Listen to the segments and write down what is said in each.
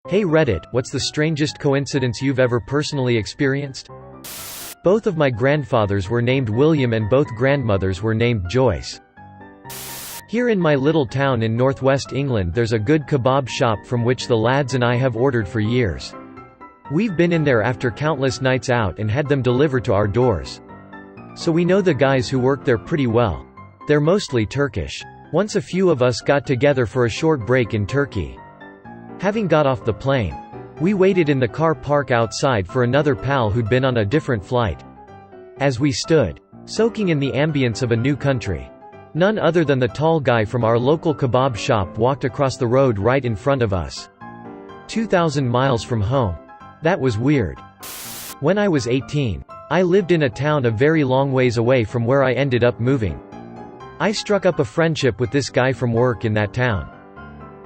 Hey Reddit, what's the strangest coincidence you've ever personally experienced? Both of my grandfathers were named William and both grandmothers were named Joyce. Here in my little town in northwest England there's a good kebab shop from which the lads and I have ordered for years. We've been in there after countless nights out and had them deliver to our doors. So we know the guys who work there pretty well. They're mostly Turkish. Once a few of us got together for a short break in Turkey. Having got off the plane, we waited in the car park outside for another pal who'd been on a different flight. As we stood, soaking in the ambience of a new country, none other than the tall guy from our local kebab shop walked across the road right in front of us. 2,000 miles from home. That was weird. When I was 18, I lived in a town a very long ways away from where I ended up moving. I struck up a friendship with this guy from work in that town.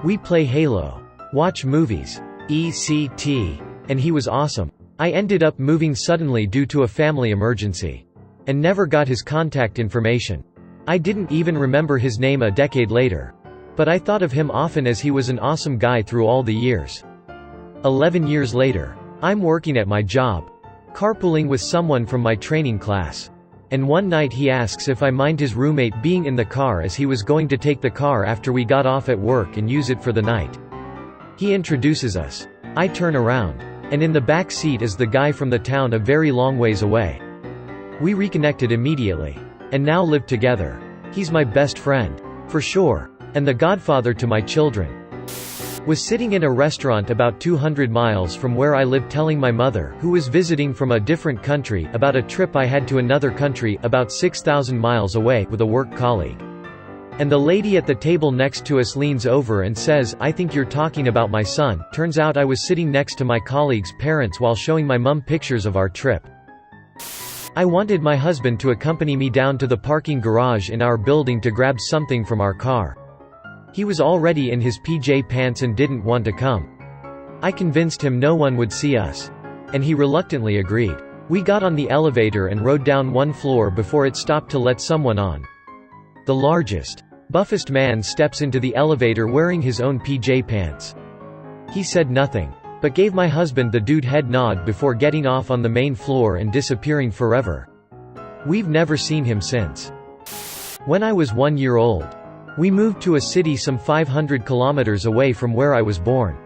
We play Halo, watch movies, etc. And he was awesome. I ended up moving suddenly due to a family emergency. And never got his contact information. I didn't even remember his name a decade later. But I thought of him often as he was an awesome guy through all the years. 11 years later, I'm working at my job, carpooling with someone from my training class. And one night he asks if I mind his roommate being in the car as he was going to take the car after we got off at work and use it for the night. He introduces us. I turn around. And in the back seat is the guy from the town a very long ways away. We reconnected immediately. And now live together. He's my best friend. For sure. And the godfather to my children. Was sitting in a restaurant about 200 miles from where I live telling my mother, who was visiting from a different country, about a trip I had to another country, about 6,000 miles away, with a work colleague. And the lady at the table next to us leans over and says, "I think you're talking about my son." Turns out I was sitting next to my colleague's parents while showing my mum pictures of our trip. I wanted my husband to accompany me down to the parking garage in our building to grab something from our car. He was already in his PJ pants and didn't want to come. I convinced him no one would see us. And he reluctantly agreed. We got on the elevator and rode down one floor before it stopped to let someone on. The largest, buffest man steps into the elevator wearing his own PJ pants. He said nothing, but gave my husband the dude head nod before getting off on the main floor and disappearing forever. We've never seen him since. When I was 1 year old, we moved to a city some 500 kilometers away from where I was born.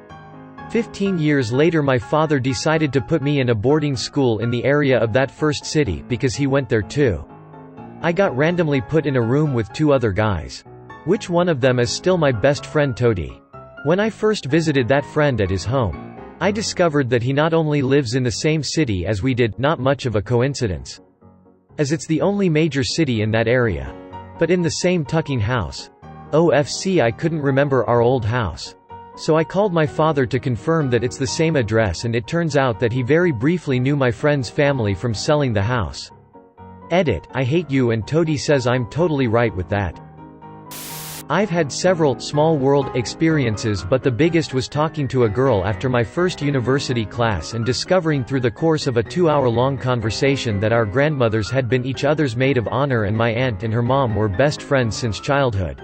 15 years later my father decided to put me in a boarding school in the area of that first city because he went there too. I got randomly put in a room with two other guys. Which one of them is still my best friend Toady. When I first visited that friend at his home, I discovered that he not only lives in the same city as we did, not much of a coincidence, as it's the only major city in that area, but in the same tucking house. OFC, I couldn't remember our old house. So I called my father to confirm that it's the same address, and it turns out that he very briefly knew my friend's family from selling the house. Edit, I hate you, and Toady says I'm totally right with that. I've had several small world experiences, but the biggest was talking to a girl after my first university class and discovering through the course of a 2-hour-long conversation that our grandmothers had been each other's maid of honor and my aunt and her mom were best friends since childhood.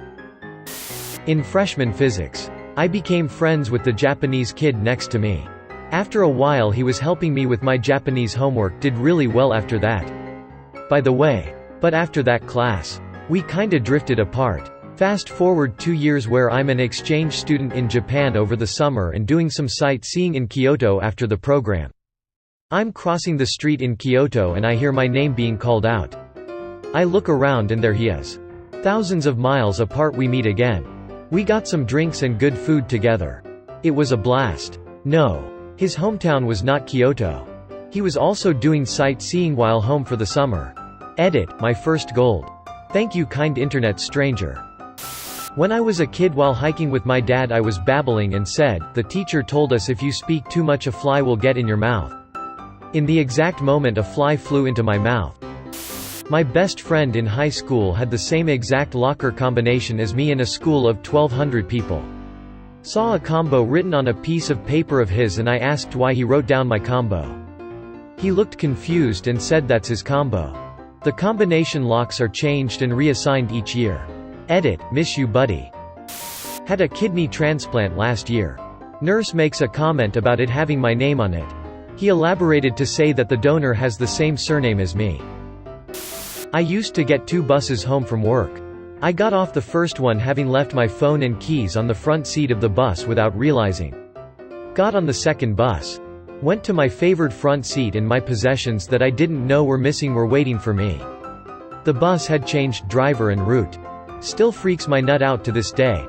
In freshman physics, I became friends with the Japanese kid next to me. After a while he was helping me with my Japanese homework, did really well after that. By the way, but after that class, we kinda drifted apart. Fast forward 2 years where I'm an exchange student in Japan over the summer and doing some sightseeing in Kyoto after the program. I'm crossing the street in Kyoto and I hear my name being called out. I look around and there he is. Thousands of miles apart we meet again. We got some drinks and good food together. It was a blast. No. His hometown was not Kyoto. He was also doing sightseeing while home for the summer. Edit, my first gold. Thank you, kind internet stranger. When I was a kid while hiking with my dad I was babbling and said, "The teacher told us if you speak too much a fly will get in your mouth." In the exact moment a fly flew into my mouth. My best friend in high school had the same exact locker combination as me in a school of 1,200 people. Saw a combo written on a piece of paper of his and I asked why he wrote down my combo. He looked confused and said that's his combo. The combination locks are changed and reassigned each year. Edit, miss you buddy. Had a kidney transplant last year. Nurse makes a comment about it having my name on it. He elaborated to say that the donor has the same surname as me. I used to get 2 buses home from work. I got off the first one having left my phone and keys on the front seat of the bus without realizing. Got on the second bus. Went to my favored front seat and my possessions that I didn't know were missing were waiting for me. The bus had changed driver and route. Still freaks my nut out to this day.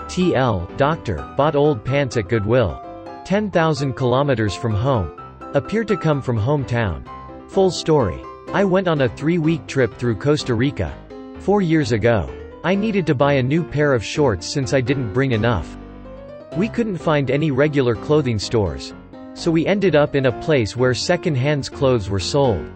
TL, doctor, bought old pants at Goodwill. 10,000 kilometers from home. Appeared to come from hometown. Full story. I went on a 3-week trip through Costa Rica. 4 years ago. I needed to buy a new pair of shorts since I didn't bring enough. We couldn't find any regular clothing stores. So we ended up in a place where second-hand clothes were sold.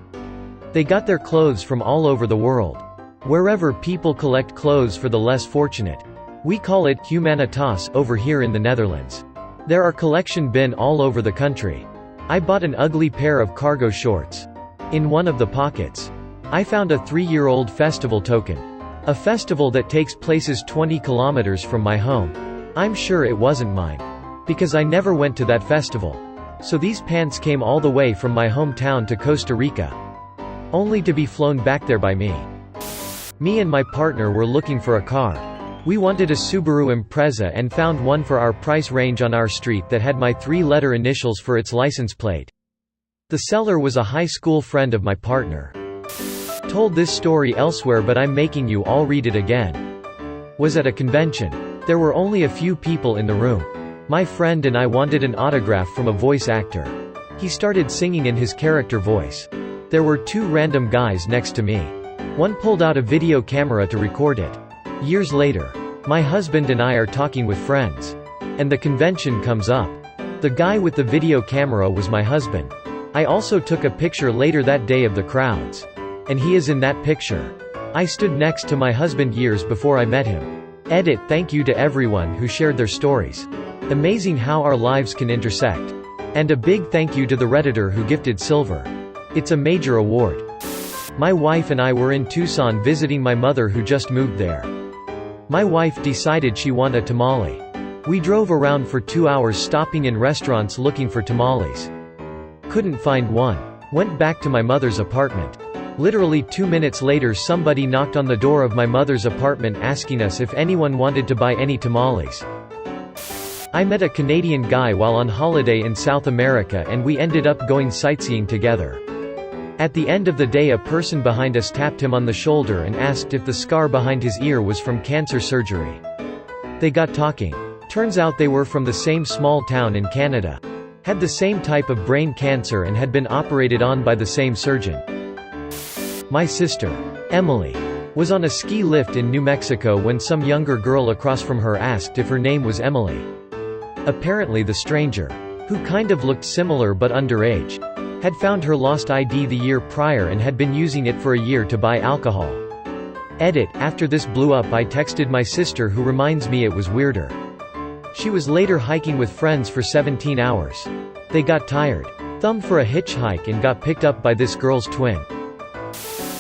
They got their clothes from all over the world. Wherever people collect clothes for the less fortunate. We call it humanitas over here in the Netherlands. There are collection bin all over the country. I bought an ugly pair of cargo shorts. In one of the pockets, I found a 3-year-old festival token. A festival that takes places 20 kilometers from my home. I'm sure it wasn't mine. Because I never went to that festival. So these pants came all the way from my hometown to Costa Rica. Only to be flown back there by me. Me and my partner were looking for a car. We wanted a Subaru Impreza and found one for our price range on our street that had my 3-letter initials for its license plate. The seller was a high school friend of my partner. Told this story elsewhere but I'm making you all read it again. Was at a convention. There were only a few people in the room. My friend and I wanted an autograph from a voice actor. He started singing in his character voice. There were 2 random guys next to me. One pulled out a video camera to record it. Years later, my husband and I are talking with friends. And the convention comes up. The guy with the video camera was my husband. I also took a picture later that day of the crowds. And he is in that picture. I stood next to my husband years before I met him. Edit. Thank you to everyone who shared their stories. Amazing how our lives can intersect. And a big thank you to the Redditor who gifted silver. It's a major award. My wife and I were in Tucson visiting my mother who just moved there. My wife decided she wanted a tamale. We drove around for 2 hours stopping in restaurants looking for tamales. Couldn't find one. Went back to my mother's apartment. Literally 2 minutes later somebody knocked on the door of my mother's apartment asking us if anyone wanted to buy any tamales. I met a Canadian guy while on holiday in South America and we ended up going sightseeing together. At the end of the day a person behind us tapped him on the shoulder and asked if the scar behind his ear was from cancer surgery. They got talking. Turns out they were from the same small town in Canada. Had the same type of brain cancer and had been operated on by the same surgeon. My sister, Emily, was on a ski lift in New Mexico when some younger girl across from her asked if her name was Emily. Apparently the stranger, who kind of looked similar but underage, had found her lost ID the year prior and had been using it for a year to buy alcohol. Edit. After this blew up I texted my sister who reminds me it was weirder. She was later hiking with friends for 17 hours. They got tired. Thumbed for a hitchhike and got picked up by this girl's twin.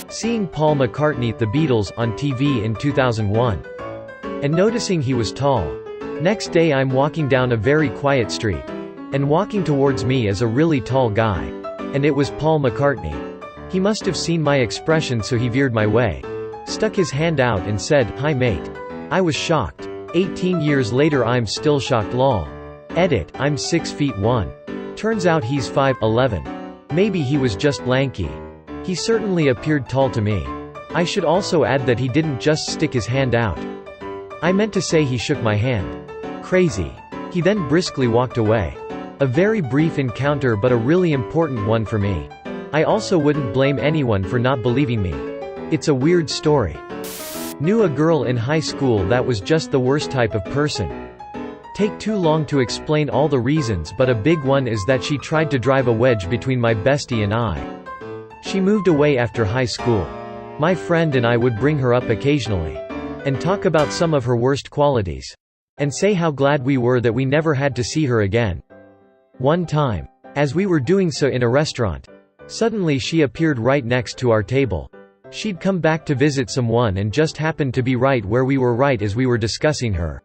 Seeing Paul McCartney, The Beatles, on TV in 2001. And noticing he was tall. Next day I'm walking down a very quiet street. And walking towards me is a really tall guy. And it was Paul McCartney. He must have seen my expression so he veered my way. Stuck his hand out and said, "Hi mate." I was shocked. 18 years later I'm still shocked lol. Edit. I'm 6 feet 1. Turns out he's 5'11". Maybe he was just lanky. He certainly appeared tall to me. I should also add that he didn't just stick his hand out. I meant to say he shook my hand. Crazy. He then briskly walked away. A very brief encounter but a really important one for me. I also wouldn't blame anyone for not believing me. It's a weird story. Knew a girl in high school that was just the worst type of person. Take too long to explain all the reasons but a big one is that she tried to drive a wedge between my bestie and I. She moved away after high school. My friend and I would bring her up occasionally. And talk about some of her worst qualities. And say how glad we were that we never had to see her again. One time, as we were doing so in a restaurant, suddenly she appeared right next to our table. She'd come back to visit someone and just happened to be right where we were right as we were discussing her.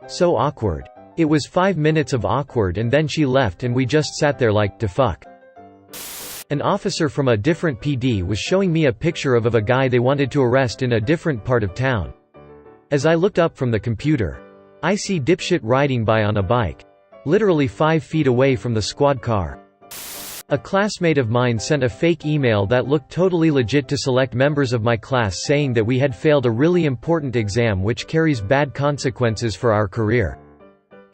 So awkward. It was 5 minutes of awkward and then she left and we just sat there like, "Da fuck?" An officer from a different PD was showing me a picture of a guy they wanted to arrest in a different part of town. As I looked up from the computer, I see dipshit riding by on a bike. Literally 5 feet away from the squad car. A classmate of mine sent a fake email that looked totally legit to select members of my class saying that we had failed a really important exam which carries bad consequences for our career.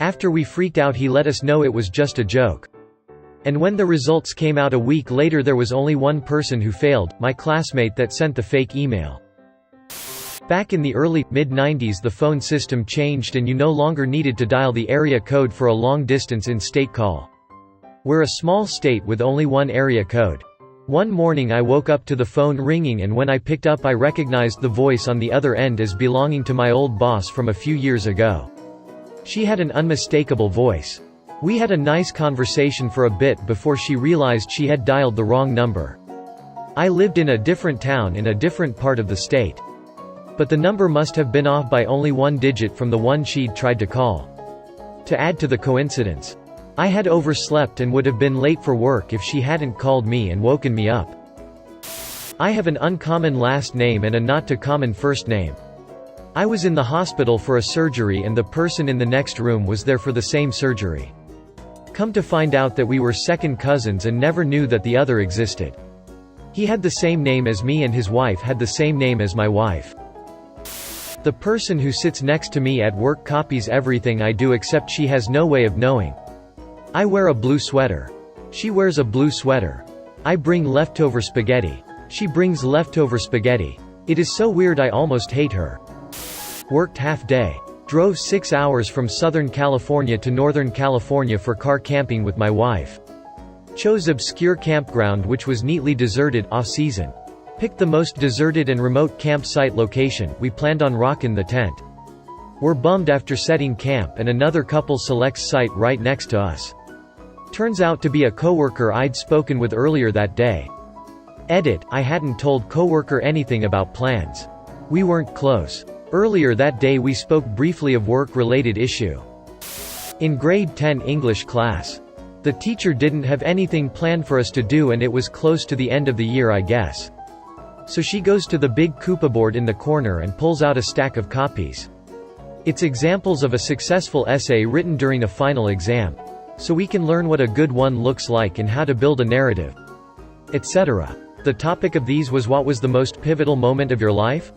After we freaked out, he let us know it was just a joke. And when the results came out a week later, there was only one person who failed, my classmate that sent the fake email. Back in the early, mid-90s the phone system changed and you no longer needed to dial the area code for a long-distance in-state call. We're a small state with only one area code. One morning I woke up to the phone ringing and when I picked up I recognized the voice on the other end as belonging to my old boss from a few years ago. She had an unmistakable voice. We had a nice conversation for a bit before she realized she had dialed the wrong number. I lived in a different town in a different part of the state. But the number must have been off by only one digit from the one she'd tried to call. To add to the coincidence, I had overslept and would have been late for work if she hadn't called me and woken me up. I have an uncommon last name and a not-too-common first name. I was in the hospital for a surgery and the person in the next room was there for the same surgery. Come to find out that we were second cousins and never knew that the other existed. He had the same name as me and his wife had the same name as my wife. The person who sits next to me at work copies everything I do except she has no way of knowing. I wear a blue sweater. She wears a blue sweater. I bring leftover spaghetti. She brings leftover spaghetti. It is so weird I almost hate her. Worked half day. Drove 6 hours from Southern California to Northern California for car camping with my wife. Chose obscure campground which was neatly deserted off-season. Picked the most deserted and remote campsite location. We planned on rockin' the tent. We're bummed after setting camp and another couple selects site right next to us. Turns out to be a coworker I'd spoken with earlier that day. Edit, I hadn't told coworker anything about plans. We weren't close. Earlier that day we spoke briefly of work-related issue. In grade 10 English class. The teacher didn't have anything planned for us to do and it was close to the end of the year I guess. So she goes to the big Coupa board in the corner and pulls out a stack of copies. It's examples of a successful essay written during a final exam. So we can learn what a good one looks like and how to build a narrative, etc. The topic of these was what was the most pivotal moment of your life?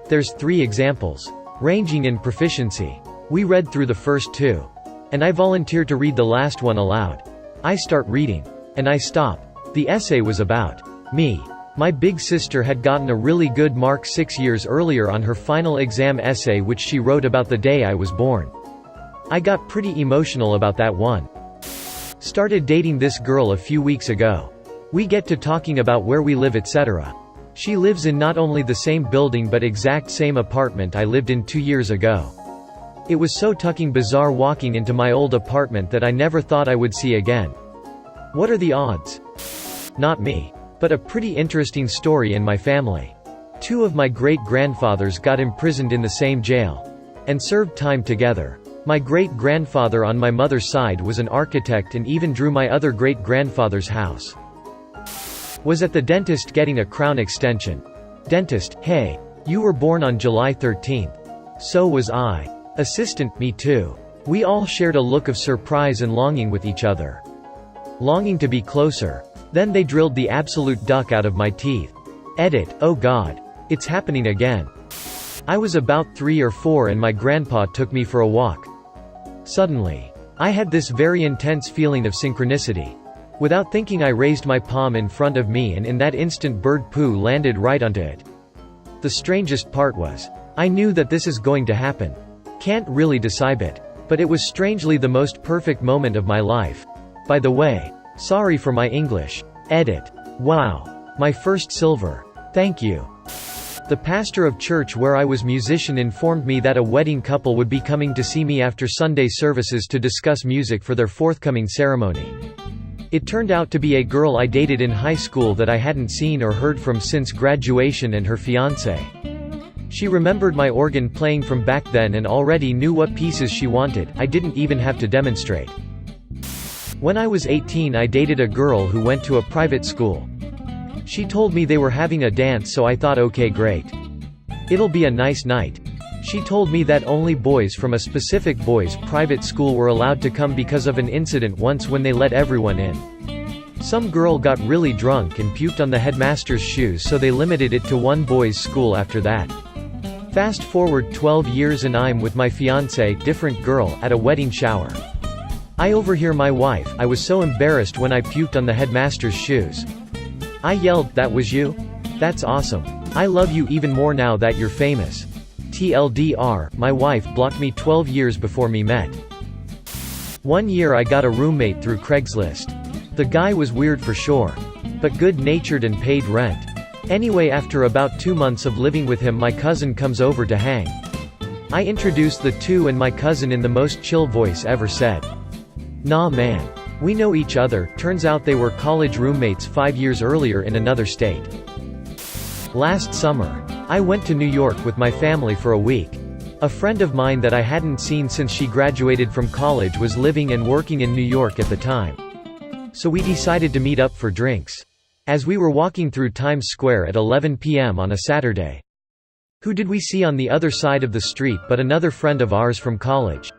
There's 3 examples, ranging in proficiency. We read through the first 2. And I volunteered to read the last one aloud. I start reading. And I stop. The essay was about me. My big sister had gotten a really good mark 6 years earlier on her final exam essay which she wrote about the day I was born. I got pretty emotional about that one. Started dating this girl a few weeks ago. We get to talking about where we live etc. She lives in not only the same building but exact same apartment I lived in 2 years ago. It was so fucking bizarre walking into my old apartment that I never thought I would see again. What are the odds? Not me. But a pretty interesting story in my family. 2 of my great-grandfathers got imprisoned in the same jail. And served time together. My great-grandfather on my mother's side was an architect and even drew my other great-grandfather's house. Was at the dentist getting a crown extension. Dentist, hey. You were born on July 13th. So was I. Assistant, me too. We all shared a look of surprise and longing with each other. Longing to be closer. Then they drilled the absolute duck out of my teeth. Edit, oh god. It's happening again. I was about 3 or 4 and my grandpa took me for a walk. Suddenly, I had this very intense feeling of synchronicity. Without thinking I raised my palm in front of me and in that instant bird poo landed right onto it. The strangest part was, I knew that this is going to happen. Can't really decide it. But it was strangely the most perfect moment of my life. By the way, sorry for my English. Edit. Wow. My first silver. Thank you. The pastor of church where I was musician informed me that a wedding couple would be coming to see me after Sunday services to discuss music for their forthcoming ceremony. It turned out to be a girl I dated in high school that I hadn't seen or heard from since graduation and her fiancé. She remembered my organ playing from back then and already knew what pieces she wanted. I didn't even have to demonstrate. When I was 18, I dated a girl who went to a private school. She told me they were having a dance, so I thought, okay, great. It'll be a nice night. She told me that only boys from a specific boys' private school were allowed to come because of an incident once when they let everyone in. Some girl got really drunk and puked on the headmaster's shoes, so they limited it to one boys' school after that. Fast forward 12 years and I'm with my fiancé, different girl, at a wedding shower. I overhear my wife, "I was so embarrassed when I puked on the headmaster's shoes." I yelled, "That was you? That's awesome. I love you even more now that you're famous." TLDR, my wife blocked me 12 years before we met. One year I got a roommate through Craigslist. The guy was weird for sure. But good-natured and paid rent. Anyway, after about 2 months of living with him, my cousin comes over to hang. I introduced the two and my cousin in the most chill voice ever said, "Nah man. We know each other." Turns out they were college roommates 5 years earlier in another state. Last summer, I went to New York with my family for a week. A friend of mine that I hadn't seen since she graduated from college was living and working in New York at the time. So we decided to meet up for drinks. As we were walking through Times Square at 11 p.m. on a Saturday. Who did we see on the other side of the street but another friend of ours from college?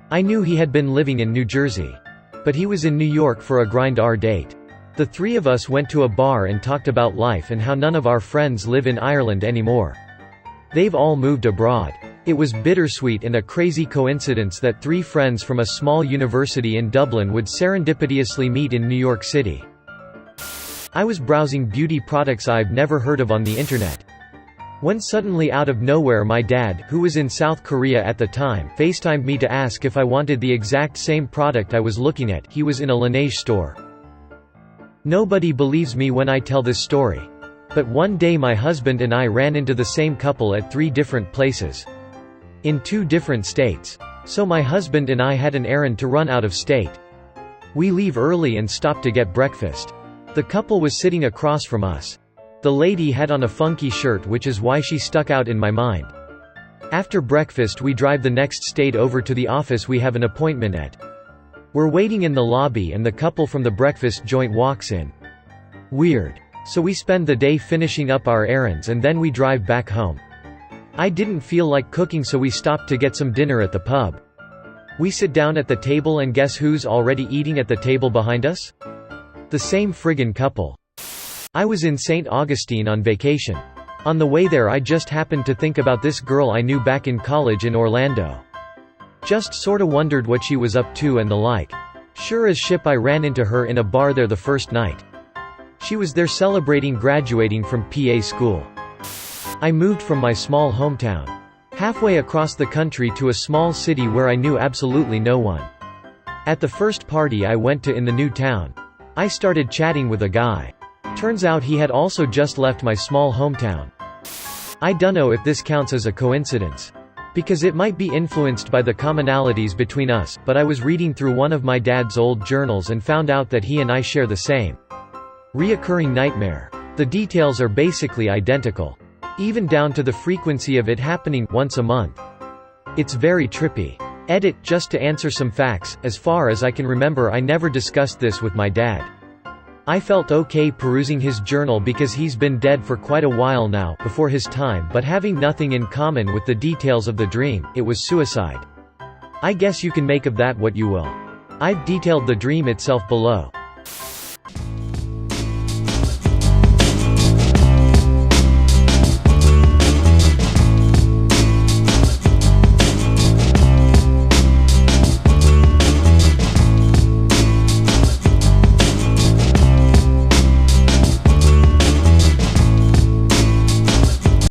I knew he had been living in New Jersey. But he was in New York for a grind-our date. The three of us went to a bar and talked about life and how none of our friends live in Ireland anymore. They've all moved abroad. It was bittersweet and a crazy coincidence that three friends from a small university in Dublin would serendipitously meet in New York City. I was browsing beauty products I've never heard of on the internet. When suddenly out of nowhere my dad, who was in South Korea at the time, FaceTimed me to ask if I wanted the exact same product I was looking at. He was in a Laneige store. Nobody believes me when I tell this story. But one day my husband and I ran into the same couple at 3 different places. In 2 different states. So my husband and I had an errand to run out of state. We leave early and stop to get breakfast. The couple was sitting across from us. The lady had on a funky shirt, which is why she stuck out in my mind. After breakfast we drive the next state over to the office we have an appointment at. We're waiting in the lobby and the couple from the breakfast joint walks in. Weird. So we spend the day finishing up our errands and then we drive back home. I didn't feel like cooking, so we stopped to get some dinner at the pub. We sit down at the table and guess who's already eating at the table behind us? The same friggin' couple. I was in St. Augustine on vacation. On the way there I just happened to think about this girl I knew back in college in Orlando. Just sorta wondered what she was up to and the like. Sure as shit I ran into her in a bar there the first night. She was there celebrating graduating from PA school. I moved from my small hometown. Halfway across the country to a small city where I knew absolutely no one. At the first party I went to in the new town, I started chatting with a guy. Turns out he had also just left my small hometown. I dunno if this counts as a coincidence. Because it might be influenced by the commonalities between us, but I was reading through one of my dad's old journals and found out that he and I share the same reoccurring nightmare. The details are basically identical. Even down to the frequency of it happening once a month. It's very trippy. Edit, just to answer some facts, as far as I can remember I never discussed this with my dad. I felt okay perusing his journal because he's been dead for quite a while now, before his time, but having nothing in common with the details of the dream. It was suicide. I guess you can make of that what you will. I've detailed the dream itself below.